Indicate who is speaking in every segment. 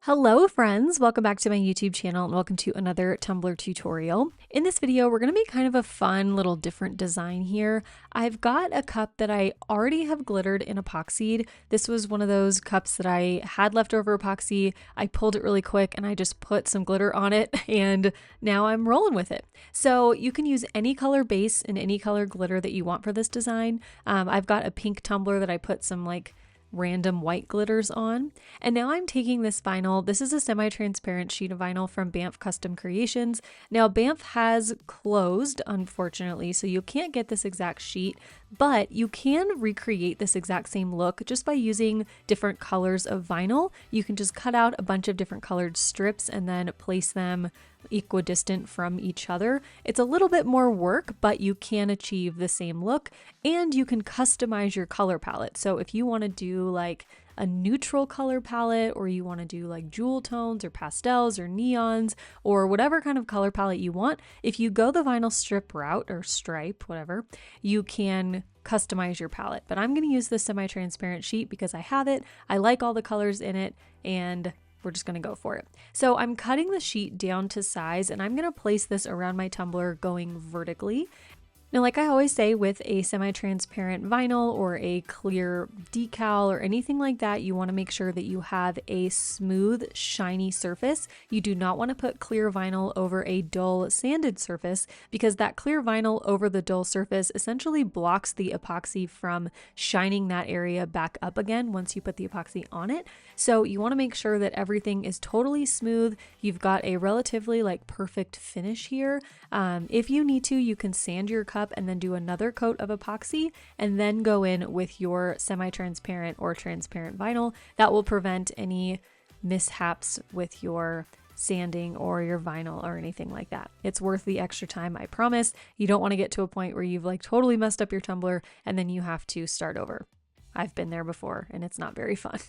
Speaker 1: Hello friends, welcome back to my YouTube channel and welcome to another Tumbler tutorial. In this video, we're going to make kind of a fun little different design here. I've got a cup that I already have glittered and epoxied. This was one of those cups that I had leftover epoxy. I pulled it really quick and I just put some glitter on it and now I'm rolling with it. So you can use any color base and any color glitter that you want for this design. I've got a pink tumbler that I put some random white glitters on. And now I'm taking this vinyl. This is a semi-transparent sheet of vinyl from Banff Custom Creations. Now Banff has closed, unfortunately, so you can't get this exact sheet, but you can recreate this exact same look just by using different colors of vinyl. You can just cut out a bunch of different colored strips and then place them equidistant from each other. It's a little bit more work, but you can achieve the same look and you can customize your color palette. So if you want to do like a neutral color palette, or you want to do like jewel tones or pastels or neons or whatever kind of color palette you want, if you go the vinyl strip route or stripe, whatever, you can customize your palette. But I'm going to use this semi-transparent sheet because I have it. I like all the colors in it and we're just going to go for it. So I'm cutting the sheet down to size and I'm going to place this around my tumbler going vertically. Now, like I always say with a semi-transparent vinyl or a clear decal or anything like that, you want to make sure that you have a smooth, shiny surface. You do not want to put clear vinyl over a dull, sanded surface because that clear vinyl over the dull surface essentially blocks the epoxy from shining that area back up again once you put the epoxy on it. So you want to make sure that everything is totally smooth. You've got a relatively perfect finish here. If you need to, you can sand your cup and then do another coat of epoxy and then go in with your semi-transparent or transparent vinyl. That will prevent any mishaps with your sanding or your vinyl or anything like that. It's worth the extra time, I promise. You don't want to get to a point where you've totally messed up your tumbler and then you have to start over. I've been there before and it's not very fun.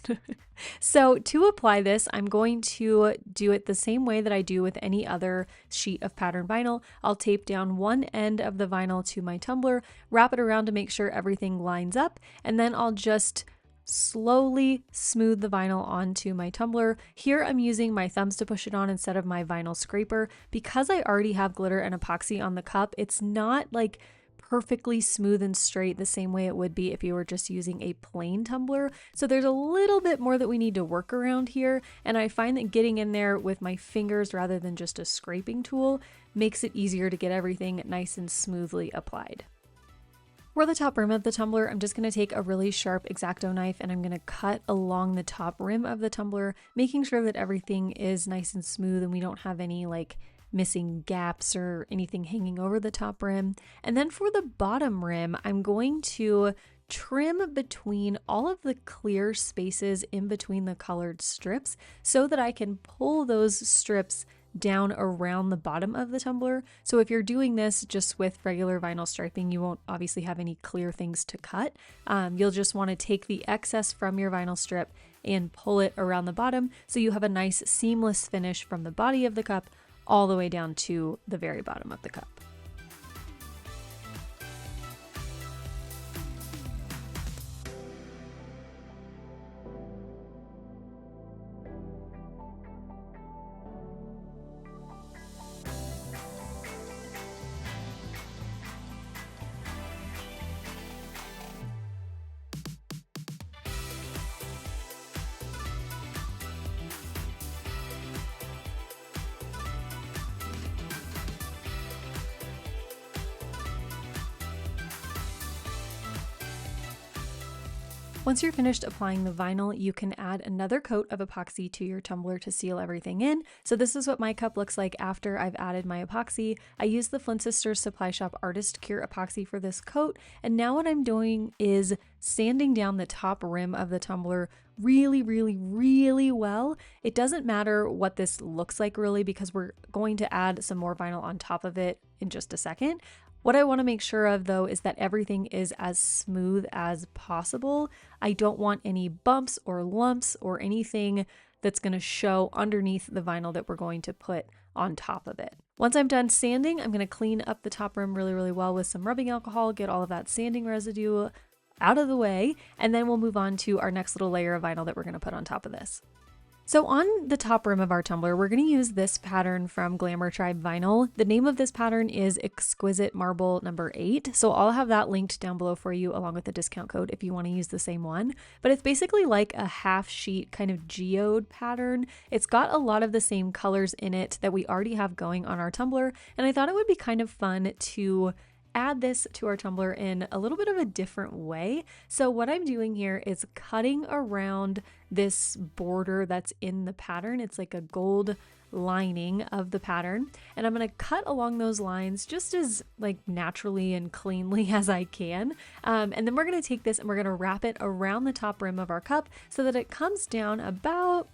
Speaker 1: So to apply this, I'm going to do it the same way that I do with any other sheet of pattern vinyl. I'll tape down one end of the vinyl to my tumbler, wrap it around to make sure everything lines up, and then I'll just slowly smooth the vinyl onto my tumbler. Here I'm using my thumbs to push it on instead of my vinyl scraper. Because I already have glitter and epoxy on the cup, it's not perfectly smooth and straight the same way it would be if you were just using a plain tumbler. So there's a little bit more that we need to work around here, and I find that getting in there with my fingers rather than just a scraping tool makes it easier to get everything nice and smoothly applied. For the top rim of the tumbler, I'm just going to take a really sharp X-Acto knife and I'm going to cut along the top rim of the tumbler, making sure that everything is nice and smooth and we don't have any missing gaps or anything hanging over the top rim. And then for the bottom rim, I'm going to trim between all of the clear spaces in between the colored strips so that I can pull those strips down around the bottom of the tumbler. So if you're doing this just with regular vinyl striping, you won't obviously have any clear things to cut. You'll just want to take the excess from your vinyl strip and pull it around the bottom so you have a nice seamless finish from the body of the cup all the way down to the very bottom of the cup. Once you're finished applying the vinyl, you can add another coat of epoxy to your tumbler to seal everything in. So this is what my cup looks like after I've added my epoxy. I used the Flynn Sisters Supply Shop Artist Cure epoxy for this coat, and now what I'm doing is sanding down the top rim of the tumbler really, really, really well. It doesn't matter what this looks like really because we're going to add some more vinyl on top of it in just a second. What I want to make sure of though is that everything is as smooth as possible. I don't want any bumps or lumps or anything that's going to show underneath the vinyl that we're going to put on top of it. Once I'm done sanding, I'm going to clean up the top rim really, really well with some rubbing alcohol, get all of that sanding residue out of the way, and then we'll move on to our next little layer of vinyl that we're going to put on top of this. So on the top rim of our tumbler, we're going to use this pattern from Glamour Tribe Vinyl. The name of this pattern is Exquisite Marble number 8. So I'll have that linked down below for you along with the discount code if you want to use the same one. But it's basically like a half sheet kind of geode pattern. It's got a lot of the same colors in it that we already have going on our tumbler. And I thought it would be kind of fun to add this to our tumbler in a little bit of a different way. So what I'm doing here is cutting around this border that's in the pattern. It's like a gold lining of the pattern, and I'm going to cut along those lines just as like naturally and cleanly as I can. And then we're going to take this and we're going to wrap it around the top rim of our cup so that it comes down about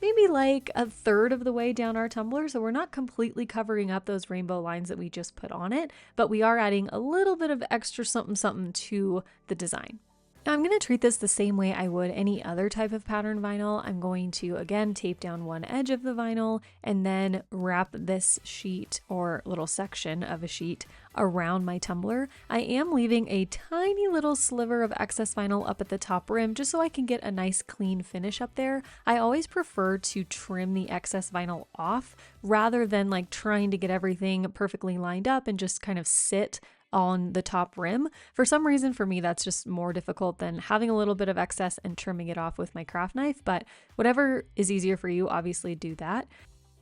Speaker 1: maybe like a third of the way down our tumbler. So we're not completely covering up those rainbow lines that we just put on it, but we are adding a little bit of extra something something to the design. Now I'm going to treat this the same way I would any other type of pattern vinyl. I'm going to again tape down one edge of the vinyl and then wrap this sheet or little section of a sheet around my tumbler. I am leaving a tiny little sliver of excess vinyl up at the top rim just so I can get a nice clean finish up there. I always prefer to trim the excess vinyl off rather than like trying to get everything perfectly lined up and just kind of sit on the top rim. For some reason, for me, that's just more difficult than having a little bit of excess and trimming it off with my craft knife, but whatever is easier for you, obviously do that.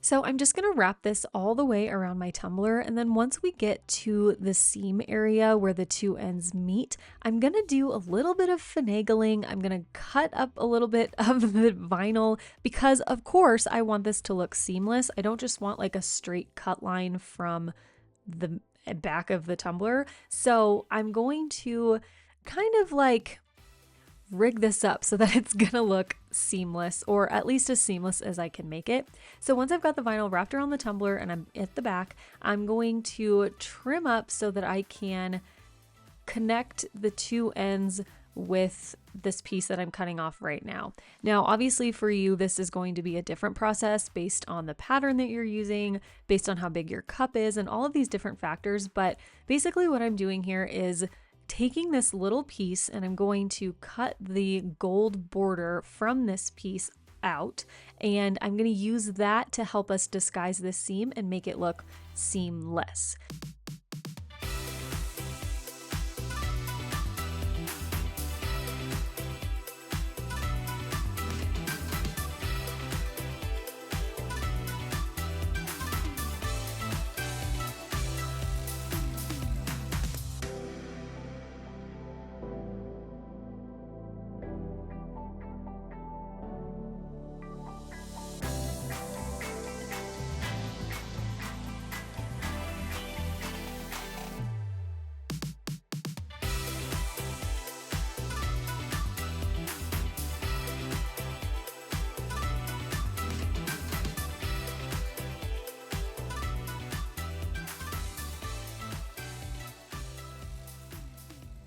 Speaker 1: So I'm just going to wrap this all the way around my tumbler, and then once we get to the seam area where the two ends meet, I'm going to do a little bit of finagling. I'm going to cut up a little bit of the vinyl because, of course, I want this to look seamless. I don't just want like a straight cut line from the back of the tumbler. So I'm going to kind of like rig this up so that it's gonna look seamless, or at least as seamless as I can make it. So once I've got the vinyl wrapped around the tumbler and I'm at the back, I'm going to trim up so that I can connect the two ends with this piece that I'm cutting off right now. Now, obviously for you, this is going to be a different process based on the pattern that you're using, based on how big your cup is, and all of these different factors. But basically what I'm doing here is taking this little piece and I'm going to cut the gold border from this piece out, and I'm going to use that to help us disguise this seam and make it look seamless.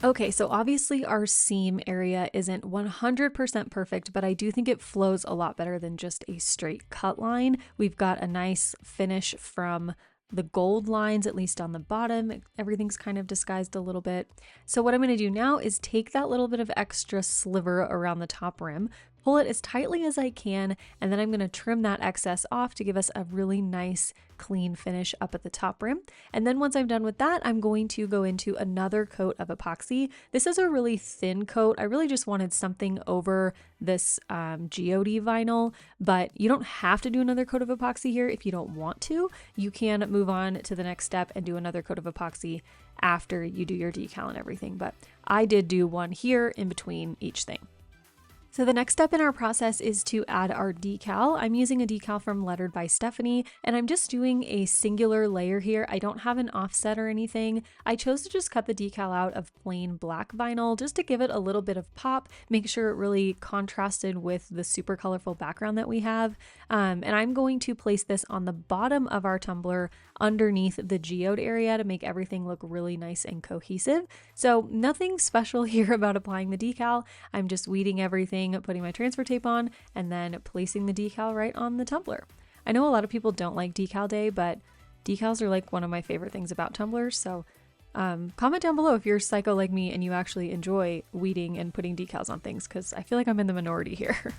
Speaker 1: Okay, so obviously our seam area isn't 100% perfect, but I do think it flows a lot better than just a straight cut line. We've got a nice finish from the gold lines, at least on the bottom. Everything's kind of disguised a little bit. So what I'm going to do now is take that little bit of extra sliver around the top rim, pull it as tightly as I can, and then I'm going to trim that excess off to give us a really nice clean finish up at the top rim. And then once I'm done with that, I'm going to go into another coat of epoxy. This is a really thin coat. I really just wanted something over this geode vinyl, but you don't have to do another coat of epoxy here if you don't want to. You can move on to the next step and do another coat of epoxy after you do your decal and everything, but I did do one here in between each thing. So the next step in our process is to add our decal. I'm using a decal from Lettered by Stephanie, and I'm just doing a singular layer here. I don't have an offset or anything. I chose to just cut the decal out of plain black vinyl just to give it a little bit of pop, make sure it really contrasted with the super colorful background that we have. And I'm going to place this on the bottom of our tumbler underneath the geode area to make everything look really nice and cohesive. So nothing special here about applying the decal. I'm just weeding everything, putting my transfer tape on, and then placing the decal right on the tumbler. I know a lot of people don't like decal day, but decals are like one of my favorite things about tumblers. So comment down below if you're psycho like me and you actually enjoy weeding and putting decals on things, because I feel like I'm in the minority here.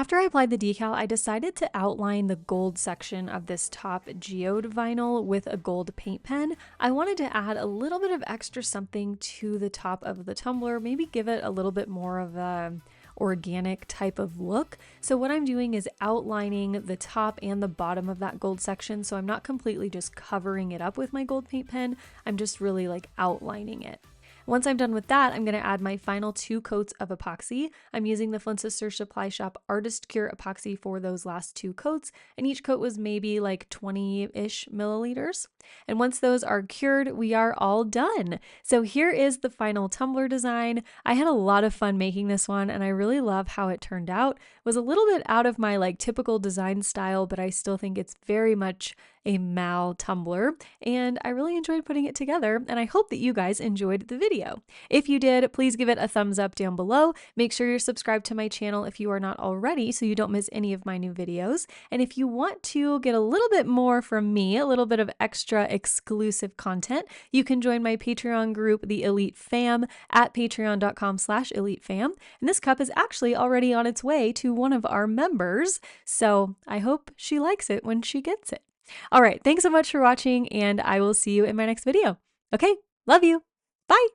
Speaker 1: After I applied the decal, I decided to outline the gold section of this top geode vinyl with a gold paint pen. I wanted to add a little bit of extra something to the top of the tumbler, maybe give it a little bit more of a organic type of look. So what I'm doing is outlining the top and the bottom of that gold section, so I'm not completely just covering it up with my gold paint pen, I'm just really like outlining it. Once I'm done with that, I'm going to add my final 2 coats of epoxy. I'm using the Flynn Sisters Supply Shop Artist Cure epoxy for those last 2 coats, and each coat was maybe like 20-ish milliliters. And once those are cured, we are all done. So here is the final tumbler design. I had a lot of fun making this one, and I really love how it turned out. It was a little bit out of my like typical design style, but I still think it's very much a Mal tumbler, and I really enjoyed putting it together, and I hope that you guys enjoyed the video. If you did, please give it a thumbs up down below. Make sure you're subscribed to my channel if you are not already so you don't miss any of my new videos. And if you want to get a little bit more from me, a little bit of extra exclusive content, you can join my Patreon group, the Elite Fam, at patreon.com/elitefam. And this cup is actually already on its way to one of our members, so I hope she likes it when she gets it. All right, thanks so much for watching, and I will see you in my next video. Okay, love you. Bye.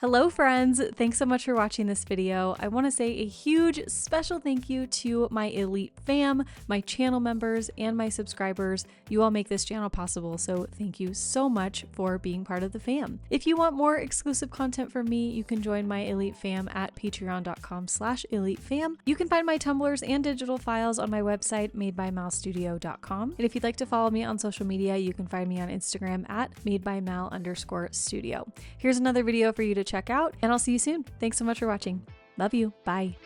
Speaker 1: Hello friends, thanks so much for watching this video. I want to say a huge special thank you to my Elite Fam, my channel members, and my subscribers. You all make this channel possible, so thank you so much for being part of the fam. If you want more exclusive content from me, you can join my Elite Fam at patreon.com/elitefam. You can find my tumblers and digital files on my website, madebymalstudio.com. And if you'd like to follow me on social media, you can find me on Instagram at madebymal_studio. Here's another video for you to check out, and I'll see you soon. Thanks so much for watching. Love you. Bye.